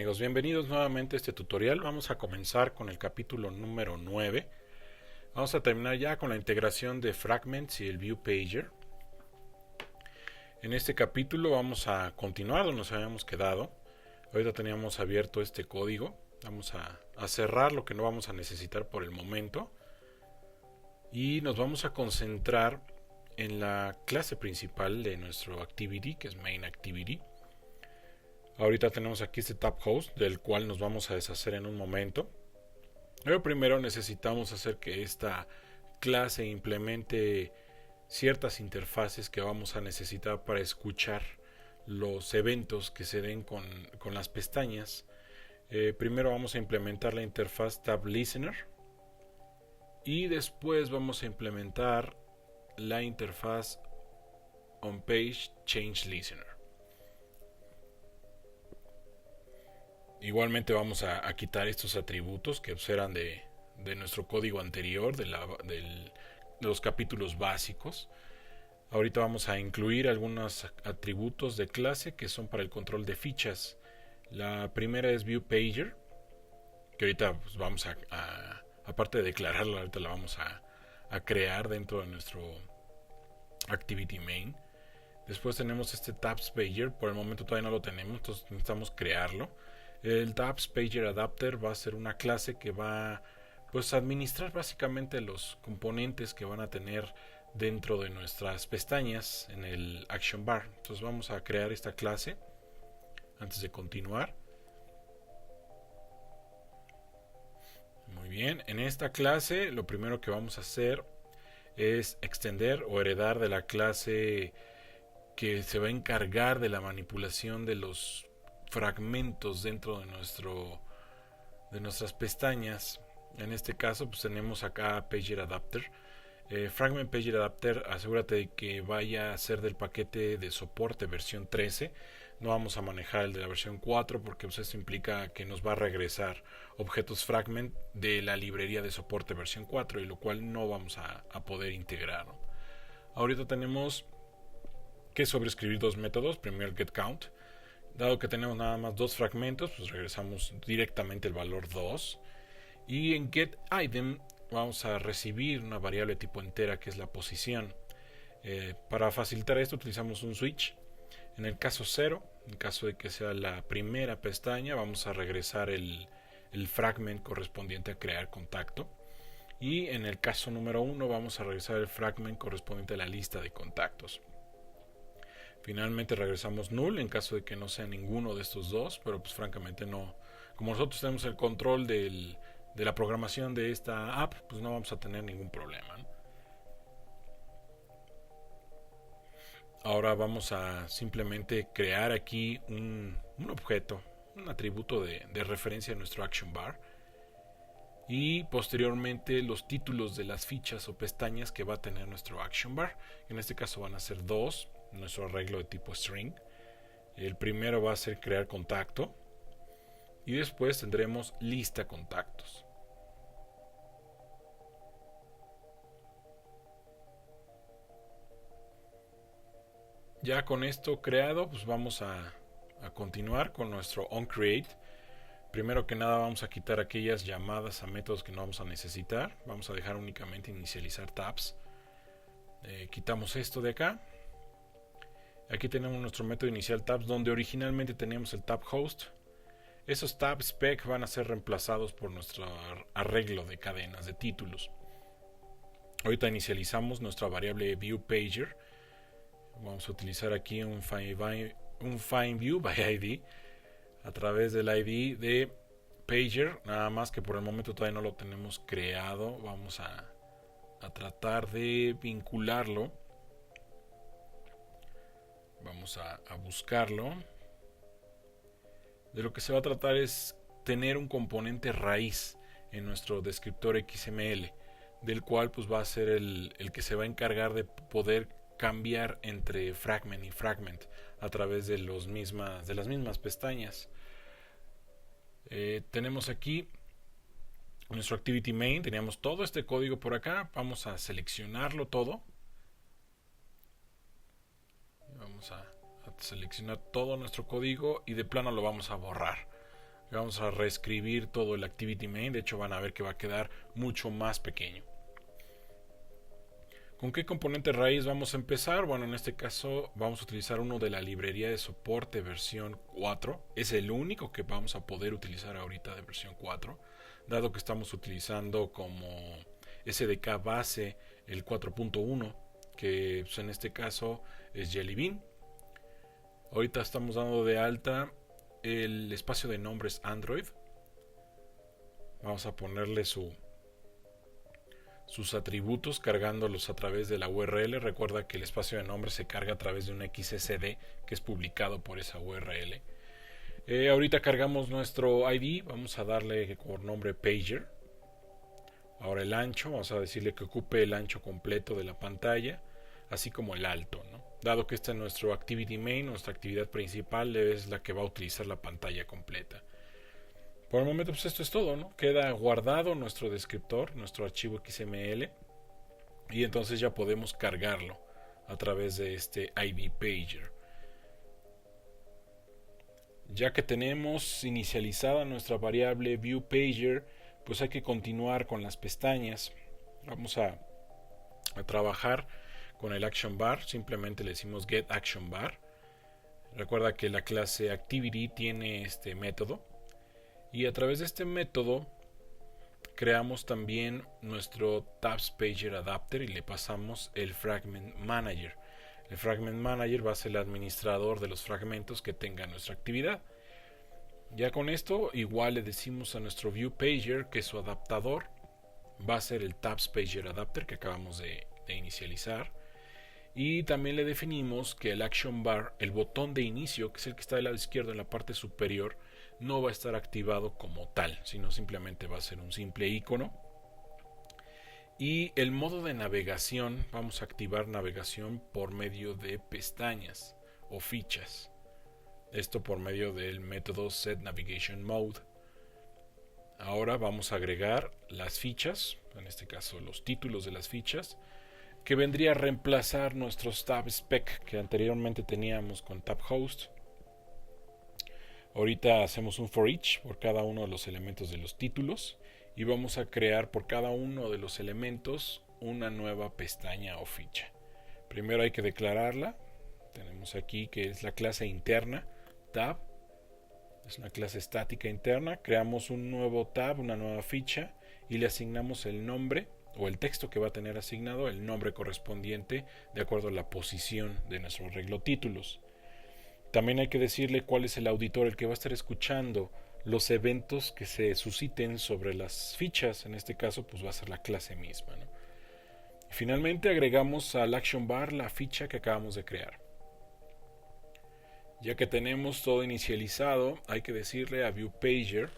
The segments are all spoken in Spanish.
amigos? Bienvenidos nuevamente a este tutorial. Vamos a comenzar con el capítulo número 9. Vamos a terminar ya con la integración de Fragments y el View Pager. En este capítulo vamos a continuar donde nos habíamos quedado. Ahorita teníamos abierto este código. Vamos a cerrar lo que no vamos a necesitar por el momento. Y nos vamos a concentrar en la clase principal de nuestro activity, que es Main Activity. Ahorita tenemos aquí este tab host, del cual nos vamos a deshacer en un momento. Pero primero necesitamos hacer que esta clase implemente ciertas interfaces que vamos a necesitar para escuchar los eventos que se den con las pestañas. Primero vamos a implementar la interfaz tab listener y después vamos a implementar la interfaz on page change listener. Igualmente vamos a quitar estos atributos que eran de nuestro código anterior, de los capítulos básicos. Ahorita vamos a incluir algunos atributos de clase que son para el control de fichas. La primera es View Pager, que ahorita pues vamos aparte de declararla, ahorita la vamos a crear dentro de nuestro Activity Main. Después tenemos este Tabs Pager, por el momento todavía no lo tenemos, entonces necesitamos crearlo. El Tabs Pager Adapter va a ser una clase que va pues a administrar básicamente los componentes que van a tener dentro de nuestras pestañas en el Action Bar. Entonces vamos a crear esta clase antes de continuar. Muy bien, en esta clase lo primero que vamos a hacer es extender o heredar de la clase que se va a encargar de la manipulación de los fragmentos dentro de nuestras pestañas. En este caso pues tenemos acá Pager Adapter. Fragment Pager Adapter, asegúrate de que vaya a ser del paquete de soporte versión 13. No vamos a manejar el de la versión 4 porque pues esto implica que nos va a regresar objetos fragment de la librería de soporte versión 4, y lo cual no vamos a poder integrar, ¿no? Ahorita tenemos que sobreescribir dos métodos. Primero el getCount. Dado que tenemos nada más dos fragmentos, pues regresamos directamente el valor 2. Y en getItem vamos a recibir una variable tipo entera que es la posición. Para facilitar esto utilizamos un switch. En el caso 0, en caso de que sea la primera pestaña, vamos a regresar el fragment correspondiente a crear contacto. Y en el caso número 1 vamos a regresar el fragment correspondiente a la lista de contactos. Finalmente regresamos null en caso de que no sea ninguno de estos dos, pero pues francamente no. Como nosotros tenemos el control de la programación de esta app, pues no vamos a tener ningún problema, ¿no? Ahora vamos a simplemente crear aquí un objeto, un atributo de referencia a nuestro Action Bar, y posteriormente los títulos de las fichas o pestañas que va a tener nuestro Action Bar. En este caso van a ser dos, nuestro arreglo de tipo string. El primero va a ser crear contacto y después tendremos lista contactos. Ya con esto creado, pues vamos a continuar con nuestro onCreate. Primero que nada vamos a quitar aquellas llamadas a métodos que no vamos a necesitar. Vamos a dejar únicamente inicializar tabs. Quitamos esto de acá. Aquí tenemos nuestro método inicial tabs, donde originalmente teníamos el tab host. Esos tab spec van a ser reemplazados por nuestro arreglo de cadenas de títulos. Ahorita inicializamos nuestra variable viewPager. Vamos a utilizar aquí un findView by ID a través del ID de Pager, nada más que por el momento todavía no lo tenemos creado. Vamos a tratar de vincularlo. Vamos a buscarlo. De lo que se va a tratar es tener un componente raíz en nuestro descriptor XML, del cual pues va a ser el que se va a encargar de poder cambiar entre fragment y fragment a través de las mismas pestañas. Tenemos aquí nuestro activity main. Teníamos todo este código por acá. Vamos a seleccionarlo todo. Vamos a seleccionar todo nuestro código y de plano lo vamos a borrar. Vamos a reescribir todo el activity main. De hecho van a ver que va a quedar mucho más pequeño. ¿Con qué componente raíz vamos a empezar? Bueno, en este caso vamos a utilizar uno de la librería de soporte versión 4. Es el único que vamos a poder utilizar ahorita de versión 4, dado que estamos utilizando como SDK base el 4.1, que pues, en este caso es Jelly Bean. Ahorita estamos dando de alta el espacio de nombres Android. Vamos a ponerle sus atributos, cargándolos a través de la URL. Recuerda que el espacio de nombres se carga a través de un XSD que es publicado por esa URL. Ahorita cargamos nuestro ID. Vamos a darle por nombre Pager. Ahora el ancho, vamos a decirle que ocupe el ancho completo de la pantalla, así como el alto, ¿no? Dado que este es nuestro activity main, nuestra actividad principal es la que va a utilizar la pantalla completa. Por el momento pues esto es todo, ¿no? Queda guardado nuestro descriptor, nuestro archivo XML, y entonces ya podemos cargarlo a través de este ID Pager. Ya que tenemos inicializada nuestra variable ViewPager, pues hay que continuar con las pestañas. Vamos a trabajar con el Action Bar. Simplemente le decimos Get Action Bar. Recuerda que la clase Activity tiene este método, y a través de este método creamos también nuestro Tabs Pager Adapter y le pasamos el Fragment Manager. El Fragment Manager va a ser el administrador de los fragmentos que tenga nuestra actividad. Ya con esto igual le decimos a nuestro ViewPager que su adaptador va a ser el Tabs Pager Adapter que acabamos de inicializar, y también le definimos que el Action Bar, el botón de inicio, que es el que está del lado izquierdo en la parte superior, no va a estar activado como tal, sino simplemente va a ser un simple icono. Y el modo de navegación, vamos a activar navegación por medio de pestañas o fichas. Esto por medio del método setNavigationMode. Ahora vamos a agregar las fichas, en este caso los títulos de las fichas, que vendría a reemplazar nuestros tab spec que anteriormente teníamos con tab host. Ahorita hacemos un for each por cada uno de los elementos de los títulos y vamos a crear por cada uno de los elementos una nueva pestaña o ficha. Primero hay que declararla. Tenemos aquí que es la clase interna tab, es una clase estática interna. Creamos un nuevo tab, una nueva ficha, y le asignamos el nombre o el texto que va a tener asignado, el nombre correspondiente de acuerdo a la posición de nuestro arreglo títulos. También hay que decirle cuál es el auditor, el que va a estar escuchando los eventos que se susciten sobre las fichas. En este caso pues va a ser la clase misma, ¿no? Y finalmente agregamos al Action Bar la ficha que acabamos de crear. Ya que tenemos todo inicializado, hay que decirle a ViewPager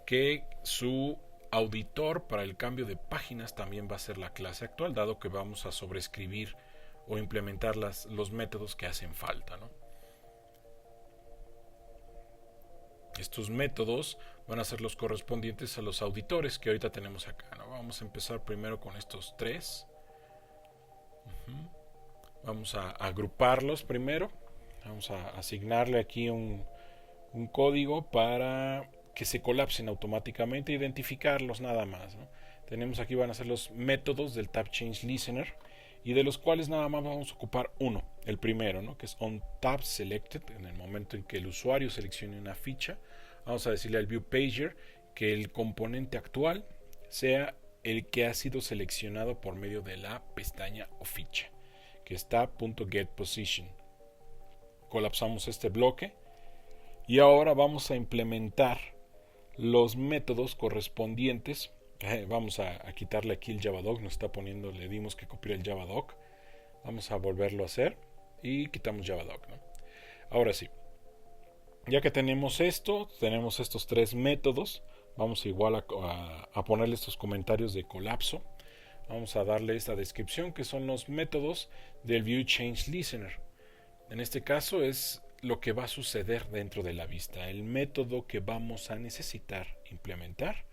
que su auditor para el cambio de páginas también va a ser la clase actual, dado que vamos a sobreescribir o implementar los métodos que hacen falta, ¿no? Estos métodos van a ser los correspondientes a los auditores que ahorita tenemos acá, ¿no? Vamos a empezar primero con estos tres. Vamos a agruparlos primero. Vamos a asignarle aquí un código para que se colapsen automáticamente, identificarlos nada más, ¿no? Tenemos aquí van a ser los métodos del Tab Change Listener, y de los cuales nada más vamos a ocupar uno, el primero, ¿no? Que es onTabSelected. En el momento en que el usuario seleccione una ficha, vamos a decirle al ViewPager que el componente actual sea el que ha sido seleccionado por medio de la pestaña o ficha, que es tab.getPosition. Colapsamos este bloque y ahora vamos a implementar los métodos correspondientes. Vamos a quitarle aquí el javadoc, nos está poniendo, le dimos que copiar el javadoc. Vamos a volverlo a hacer y quitamos javadoc, ¿no? Ahora sí, ya que tenemos esto, tenemos estos tres métodos, vamos igual a ponerle estos comentarios de colapso. Vamos a darle esta descripción que son los métodos del ViewChangeListener. En este caso es lo que va a suceder dentro de la vista. El método que vamos a necesitar implementar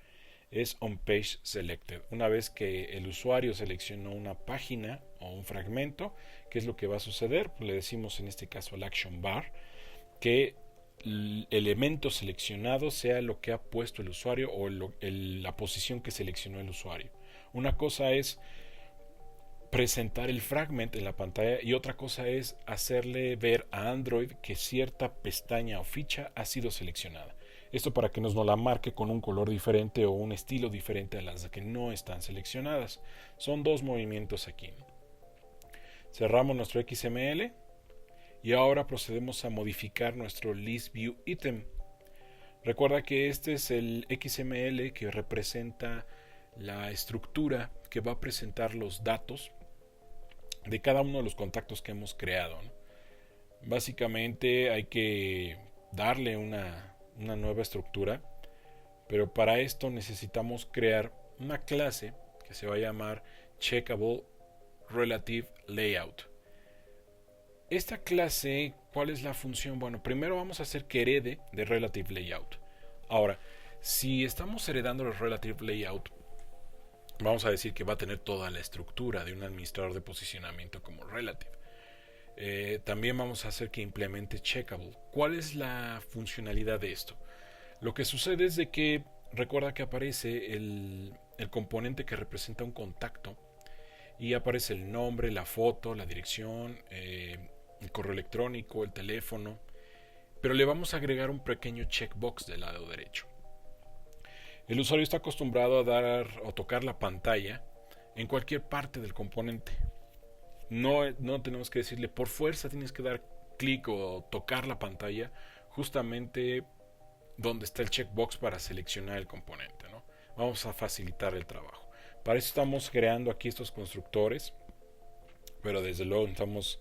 es onPageSelected. Una vez que el usuario seleccionó una página o un fragmento, ¿qué es lo que va a suceder? Pues le decimos en este caso al Action Bar que el elemento seleccionado sea lo que ha puesto el usuario o la posición que seleccionó el usuario. Una cosa es presentar el fragment en la pantalla y otra cosa es hacerle ver a Android que cierta pestaña o ficha ha sido seleccionada. Esto para que nos la marque con un color diferente o un estilo diferente a las que no están seleccionadas. Son dos movimientos aquí. Cerramos nuestro XML y ahora procedemos a modificar nuestro list view item. Recuerda que este es el XML que representa la estructura que va a presentar los datos de cada uno de los contactos que hemos creado, ¿no? Básicamente hay que darle una nueva estructura, pero para esto necesitamos crear una clase que se va a llamar Checkable Relative Layout. Esta clase, ¿cuál es la función? Bueno, primero vamos a hacer que herede de Relative Layout. Ahora, si estamos heredando el Relative Layout, vamos a decir que va a tener toda la estructura de un administrador de posicionamiento como Relative. También vamos a hacer que implemente Checkable. ¿Cuál es la funcionalidad de esto? Lo que sucede es de que recuerda que aparece el componente que representa un contacto y aparece el nombre, la foto, la dirección, el correo electrónico, el teléfono, pero le vamos a agregar un pequeño checkbox del lado derecho. El usuario está acostumbrado a dar o tocar la pantalla en cualquier parte del componente. No tenemos que decirle por fuerza tienes que dar clic o tocar la pantalla justamente donde está el checkbox para seleccionar el componente, ¿no? Vamos a facilitar el trabajo. Para eso estamos creando aquí estos constructores, pero desde luego necesitamos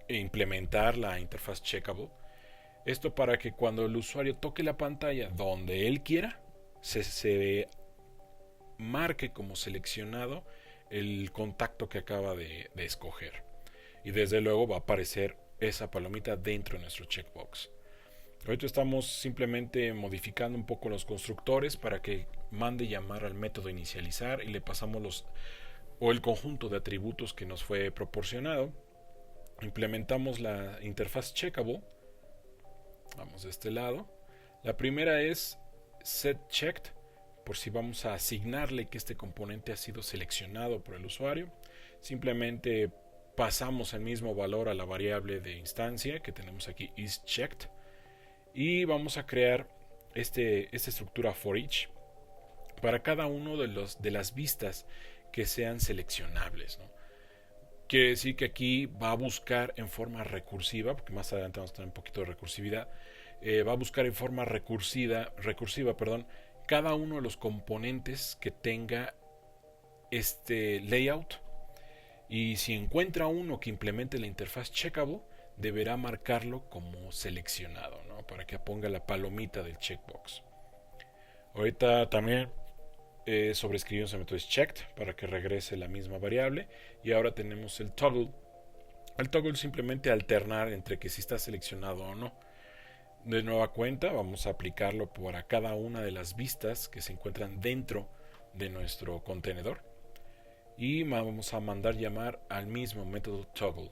implementar la interfaz Checkable. Esto para que cuando el usuario toque la pantalla donde él quiera, se marque como seleccionado el contacto que acaba de escoger. Y desde luego va a aparecer esa palomita dentro de nuestro checkbox. Ahorita estamos simplemente modificando un poco los constructores para que mande llamar al método inicializar y le pasamos el conjunto de atributos que nos fue proporcionado. Implementamos la interfaz Checkable. Vamos de este lado. La primera es setChecked, por si vamos a asignarle que este componente ha sido seleccionado por el usuario. Simplemente pasamos el mismo valor a la variable de instancia que tenemos aquí, isChecked, y vamos a crear esta estructura for each para cada uno de las vistas que sean seleccionables, ¿no? Quiere decir que aquí va a buscar en forma recursiva, porque más adelante vamos a tener un poquito de recursividad, va a buscar en forma recursiva, cada uno de los componentes que tenga este layout, y si encuentra uno que implemente la interfaz Checkable, deberá marcarlo como seleccionado, ¿no? Para que ponga la palomita del checkbox. Ahorita también sobreescribimos el método checked para que regrese la misma variable, y ahora tenemos el toggle. El toggle simplemente alternar entre que si está seleccionado o no. De nueva cuenta vamos a aplicarlo para cada una de las vistas que se encuentran dentro de nuestro contenedor, y vamos a mandar llamar al mismo método toggle.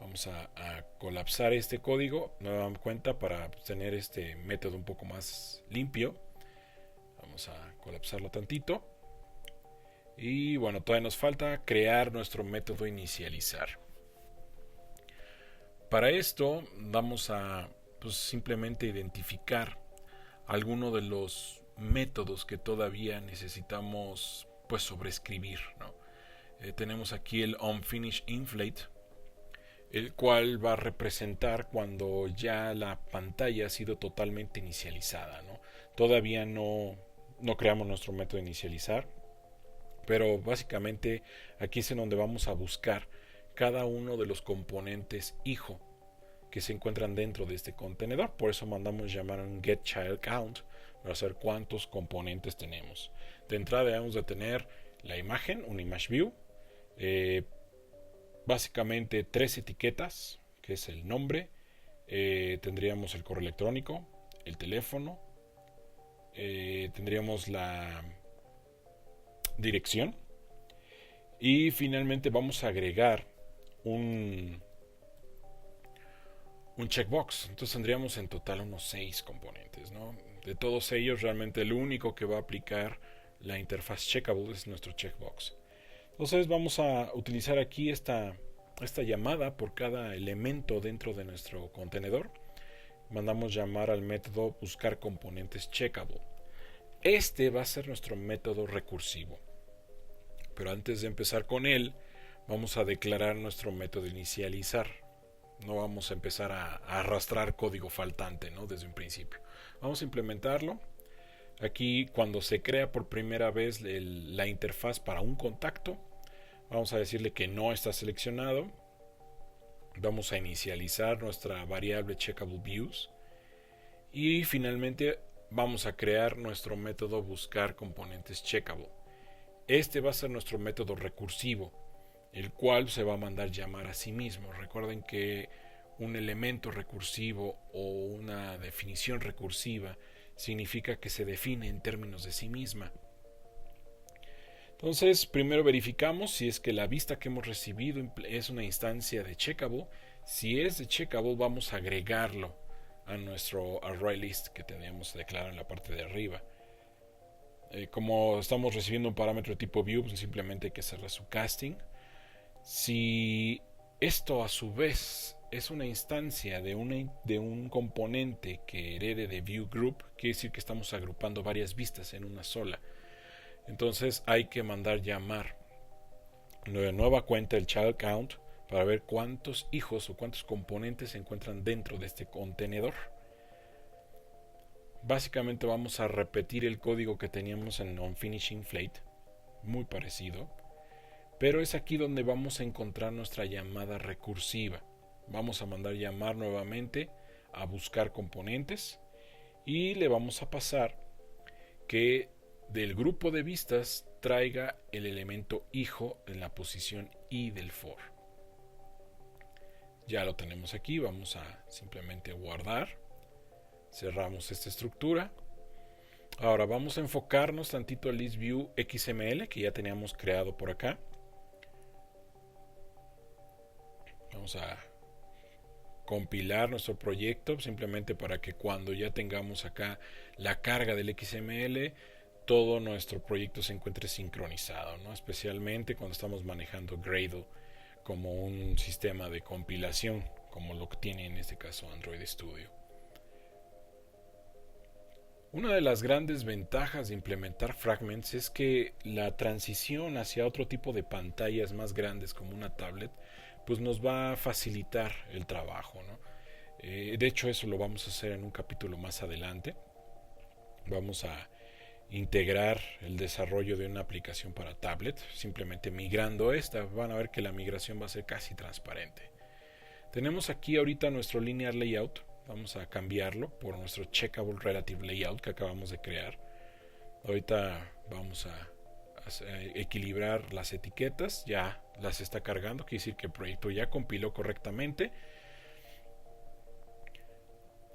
Vamos a colapsar este código nueva cuenta para tener este método un poco más limpio. Vamos a colapsarlo tantito. Y bueno, todavía nos falta crear nuestro método inicializar. Para esto vamos a simplemente identificar alguno de los métodos que todavía necesitamos sobreescribir, ¿no? Tenemos aquí el onFinishInflate, el cual va a representar cuando ya la pantalla ha sido totalmente inicializada, ¿no? Todavía no creamos nuestro método inicializar, pero básicamente aquí es en donde vamos a buscar cada uno de los componentes hijo que se encuentran dentro de este contenedor. Por eso mandamos llamar a un getChildCount para saber cuántos componentes tenemos. De entrada debemos de tener la imagen, un ImageView, básicamente 3 etiquetas, que es el nombre, tendríamos el correo electrónico, el teléfono, tendríamos la dirección, y finalmente vamos a agregar un un checkbox. Entonces tendríamos en total unos 6 componentes, ¿no? De todos ellos, realmente el único que va a aplicar la interfaz checkable es nuestro checkbox. Entonces vamos a utilizar aquí esta llamada por cada elemento dentro de nuestro contenedor. Mandamos llamar al método buscar componentes checkable. Este va a ser nuestro método recursivo. Pero antes de empezar con él, vamos a declarar nuestro método inicializar. No vamos a empezar a arrastrar código faltante, ¿no? Desde un principio. Vamos a implementarlo. Aquí, cuando se crea por primera vez la interfaz para un contacto, vamos a decirle que no está seleccionado. Vamos a inicializar nuestra variable checkable views. Y finalmente vamos a crear nuestro método buscar componentes checkable. Este va a ser nuestro método recursivo, el cual se va a mandar llamar a sí mismo. Recuerden que un elemento recursivo o una definición recursiva significa que se define en términos de sí misma. Entonces, primero verificamos si es que la vista que hemos recibido es una instancia de checkable. Si es de checkable, vamos a agregarlo a nuestro ArrayList que tenemos declarado en la parte de arriba. Como estamos recibiendo un parámetro de tipo view, pues simplemente hay que cerrar su casting. Si esto a su vez es una instancia de un componente que herede de viewGroup, quiere decir que estamos agrupando varias vistas en una sola. Entonces hay que mandar llamar de nueva cuenta el child count para ver cuántos hijos o cuántos componentes se encuentran dentro de este contenedor. Básicamente vamos a repetir el código que teníamos en onFinishInflate, muy parecido, pero es aquí donde vamos a encontrar nuestra llamada recursiva. Vamos a mandar llamar nuevamente a buscar componentes y le vamos a pasar que del grupo de vistas traiga el elemento hijo en la posición i del for. Ya lo tenemos aquí, vamos a simplemente guardar. Cerramos esta estructura. Ahora vamos a enfocarnos tantito al ListView XML que ya teníamos creado por acá. Vamos a compilar nuestro proyecto simplemente para que cuando ya tengamos acá la carga del XML, todo nuestro proyecto se encuentre sincronizado, ¿no? Especialmente cuando estamos manejando Gradle como un sistema de compilación, como lo que tiene en este caso Android Studio. Una de las grandes ventajas de implementar Fragments es que la transición hacia otro tipo de pantallas más grandes como una tablet pues nos va a facilitar el trabajo, ¿no? De hecho eso lo vamos a hacer en un capítulo más adelante. Vamos a integrar el desarrollo de una aplicación para tablet simplemente migrando esta. Van a ver que la migración va a ser casi transparente. Tenemos aquí ahorita nuestro linear layout. Vamos a cambiarlo por nuestro checkable relative layout que acabamos de crear. Ahorita vamos a equilibrar las etiquetas. Ya las está cargando, quiere decir que el proyecto ya compiló correctamente.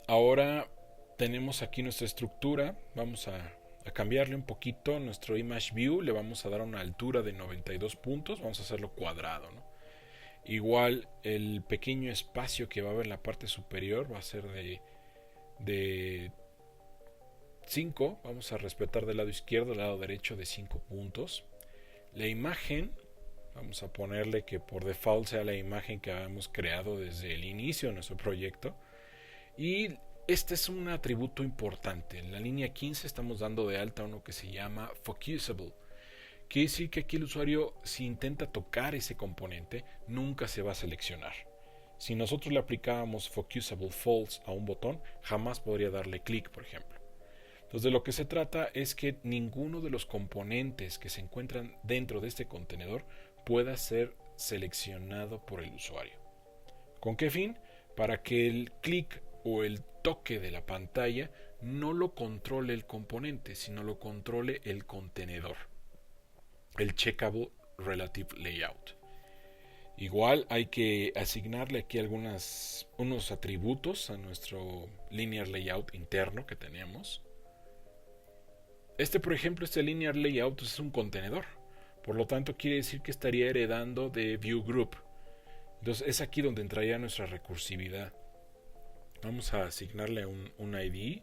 Ahora tenemos aquí nuestra estructura. Vamos a cambiarle un poquito nuestro image view. Le vamos a dar una altura de 92 puntos. Vamos a hacerlo cuadrado, ¿no? Igual el pequeño espacio que va a haber en la parte superior va a ser de 5. Vamos a respetar del lado izquierdo, del lado derecho de 5 puntos. La imagen, vamos a ponerle que por default sea la imagen que habíamos creado desde el inicio de nuestro proyecto. Y este es un atributo importante. En la línea 15 estamos dando de alta uno que se llama Focusable. Quiere decir que aquí el usuario, si intenta tocar ese componente, nunca se va a seleccionar. Si nosotros le aplicábamos Focusable False a un botón, jamás podría darle clic, por ejemplo. Entonces, de lo que se trata es que ninguno de los componentes que se encuentran dentro de este contenedor pueda ser seleccionado por el usuario. ¿Con qué fin? Para que el clic o el toque de la pantalla no lo controle el componente, sino lo controle el contenedor. El checkable relative layout. Igual hay que asignarle aquí unos atributos a nuestro linear layout interno que tenemos. Por ejemplo, este linear layout es un contenedor, por lo tanto quiere decir que estaría heredando de viewGroup. Entonces es aquí donde entraría nuestra recursividad. Vamos a asignarle un ID.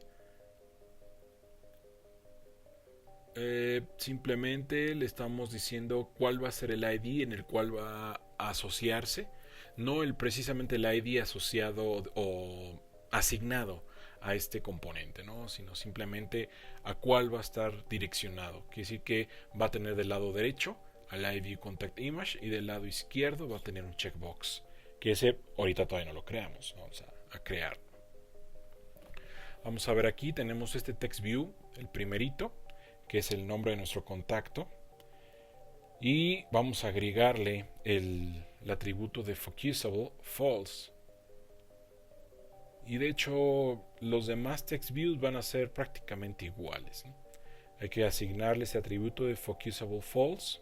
Simplemente le estamos diciendo cuál va a ser el ID en el cual va a asociarse, no precisamente el ID asociado o asignado a este componente, ¿no? Sino simplemente a cuál va a estar direccionado. Quiere decir que va a tener del lado derecho al ID Contact Image y del lado izquierdo va a tener un checkbox, que ese ahorita todavía no lo creamos, vamos a crearlo. Vamos a ver aquí, tenemos este text view, el primerito, que es el nombre de nuestro contacto, y vamos a agregarle el atributo de Focusable false. Y de hecho los demás text views van a ser prácticamente iguales, ¿no? Hay que asignarle ese atributo de Focusable false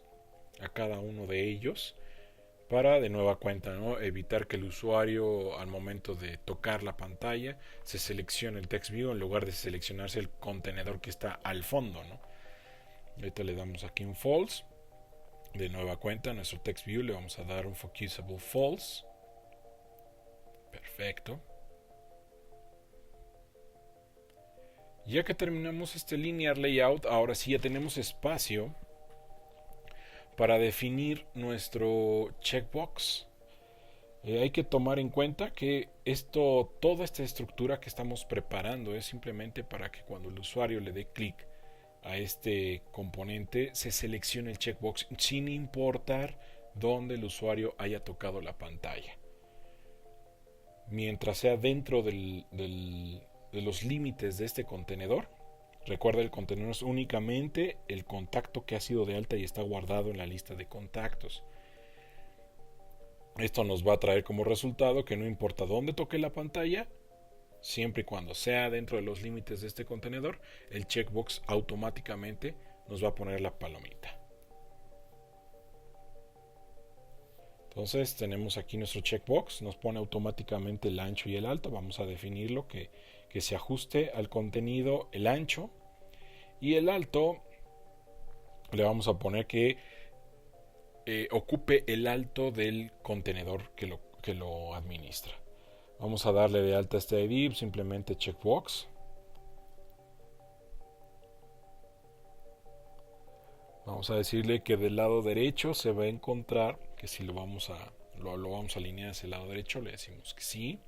a cada uno de ellos para, de nueva cuenta, ¿no?, evitar que el usuario al momento de tocar la pantalla se seleccione el text view en lugar de seleccionarse el contenedor que está al fondo, ¿no? Ahorita le damos aquí un false. De nueva cuenta, a nuestro text view le vamos a dar un Focusable false. Perfecto. Ya que terminamos este linear layout, ahora sí ya tenemos espacio para definir nuestro checkbox. Hay que tomar en cuenta que toda esta estructura que estamos preparando es simplemente para que cuando el usuario le dé clic a este componente se seleccione el checkbox sin importar dónde el usuario haya tocado la pantalla. Mientras sea dentro de los límites de este contenedor. Recuerda, el contenedor es únicamente el contacto que ha sido de alta y está guardado en la lista de contactos. Esto nos va a traer como resultado que no importa dónde toque la pantalla, siempre y cuando sea dentro de los límites de este contenedor, el checkbox automáticamente nos va a poner la palomita. Entonces tenemos aquí nuestro checkbox, nos pone automáticamente el ancho y el alto. Vamos a definirlo que se ajuste al contenido el ancho, y el alto le vamos a poner que ocupe el alto del contenedor que lo administra. Vamos a darle de alta este ID, simplemente checkbox. Vamos a decirle que del lado derecho se va a encontrar, que si lo vamos a alinear hacia el lado derecho, le decimos que sí.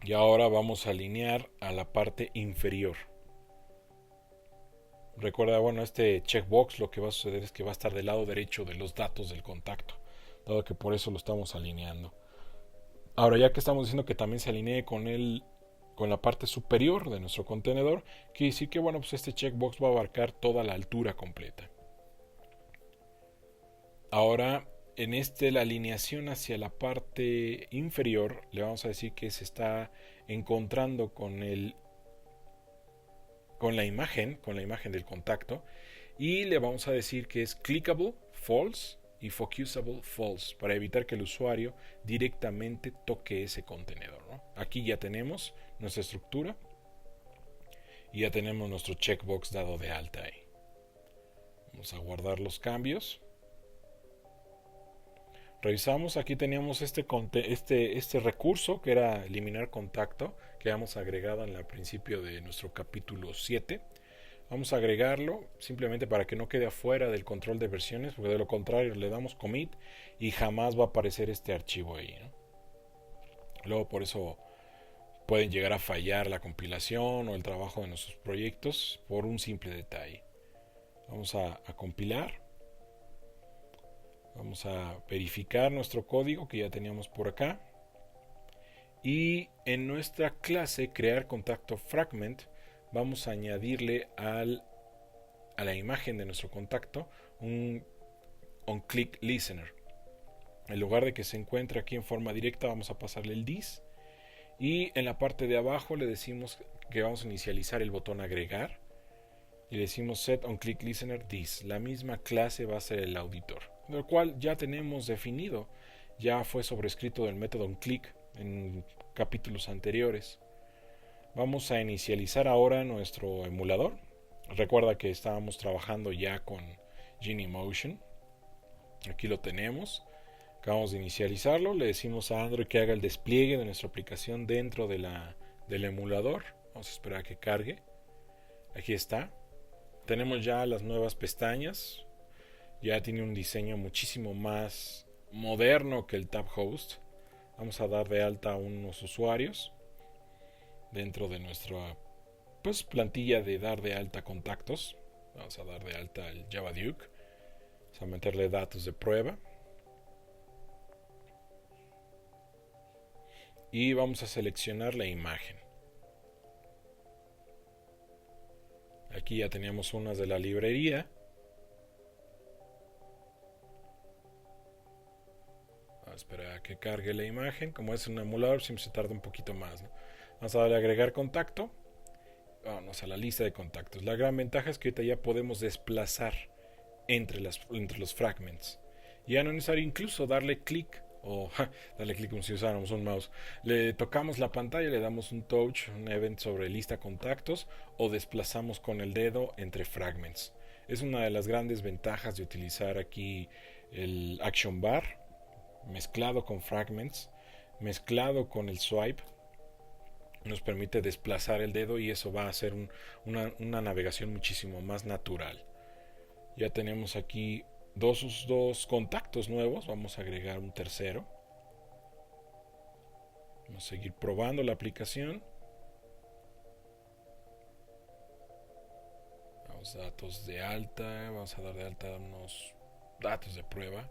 Y ahora vamos a alinear a la parte inferior. Recuerda, bueno, este checkbox lo que va a suceder es que va a estar del lado derecho de los datos del contacto, dado que por eso lo estamos alineando. Ahora, ya que estamos diciendo que también se alinee con la parte superior de nuestro contenedor, quiere decir que, bueno, pues este checkbox va a abarcar toda la altura completa. Ahora, en la alineación hacia la parte inferior, le vamos a decir que se está encontrando con la imagen del contacto, y le vamos a decir que es clickable false y focusable false para evitar que el usuario directamente toque ese contenedor, ¿no? Aquí ya tenemos nuestra estructura y ya tenemos nuestro checkbox dado de alta ahí. Vamos a guardar los cambios. Revisamos, aquí teníamos este recurso que era eliminar contacto, que habíamos agregado en el principio de nuestro capítulo 7. Vamos a agregarlo simplemente para que no quede afuera del control de versiones, porque de lo contrario le damos commit y jamás va a aparecer este archivo ahí, ¿no? Luego por eso pueden llegar a fallar la compilación o el trabajo de nuestros proyectos por un simple detalle. Vamos a compilar. Vamos a verificar nuestro código que ya teníamos por acá. Y en nuestra clase crear contacto fragment vamos a añadirle a la imagen de nuestro contacto un onClick listener. En lugar de que se encuentre aquí en forma directa, vamos a pasarle el this. Y en la parte de abajo le decimos que vamos a inicializar el botón agregar. Y le decimos set onClick listener this. La misma clase va a ser el auditor, lo cual ya tenemos definido. Ya fue sobrescrito del método onClick en capítulos anteriores. Vamos a inicializar ahora nuestro emulador. Recuerda que estábamos trabajando ya con Genymotion. Aquí lo tenemos. Acabamos de inicializarlo, le decimos a Android que haga el despliegue de nuestra aplicación dentro del emulador. Vamos a esperar a que cargue. Aquí está. Tenemos ya las nuevas pestañas. Ya tiene un diseño muchísimo más moderno que el Tab Host. Vamos a dar de alta a unos usuarios dentro de nuestra plantilla de dar de alta contactos. Vamos a dar de alta el Java Duke. Vamos a meterle datos de prueba. Y vamos a seleccionar la imagen. Aquí ya teníamos unas de la librería. Vamos a esperar a que cargue la imagen. Como es un emulador, siempre se tarda un poquito más, ¿no? Vamos a darle a agregar contacto. Vamos a la lista de contactos. La gran ventaja es que ahorita ya podemos desplazar entre los fragments. Ya no es necesario incluso darle clic darle clic como si usáramos un mouse. Le tocamos la pantalla, le damos un touch, un event sobre lista contactos o desplazamos con el dedo entre fragments. Es una de las grandes ventajas de utilizar aquí el action bar mezclado con fragments, mezclado con el swipe. Nos permite desplazar el dedo y eso va a hacer una navegación muchísimo más natural. Ya tenemos aquí dos contactos nuevos. Vamos a agregar un tercero. Vamos a seguir probando la aplicación. Vamos a datos de alta. Vamos a dar de alta unos datos de prueba.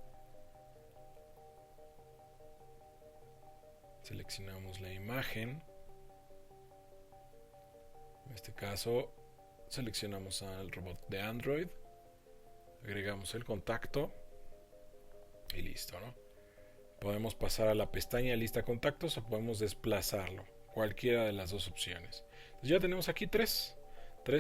Seleccionamos la imagen. En este caso seleccionamos al robot de Android, agregamos el contacto y listo, ¿no? Podemos pasar a la pestaña lista contactos o podemos desplazarlo, cualquiera de las dos opciones. Entonces ya tenemos aquí tres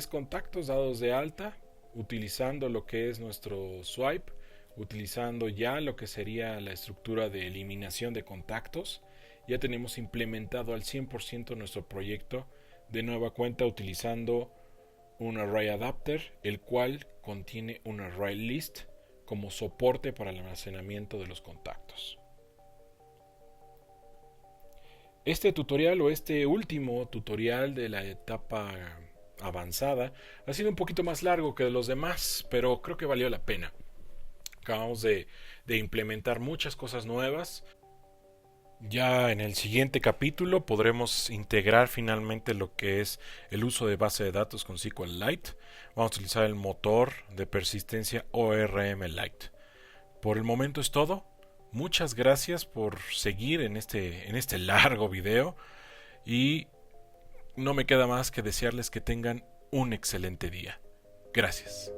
contactos dados de alta, utilizando lo que es nuestro swipe, utilizando ya lo que sería la estructura de eliminación de contactos. Ya tenemos implementado al 100% nuestro proyecto de nueva cuenta utilizando un array adapter, el cual contiene un array list como soporte para el almacenamiento de los contactos. Este tutorial o este último tutorial de la etapa avanzada ha sido un poquito más largo que los demás, pero creo que valió la pena. Acabamos de implementar muchas cosas nuevas. Ya en el siguiente capítulo podremos integrar finalmente lo que es el uso de base de datos con SQLite. Vamos a utilizar el motor de persistencia ORM Lite. Por el momento es todo. Muchas gracias por seguir en este largo video y no me queda más que desearles que tengan un excelente día. Gracias.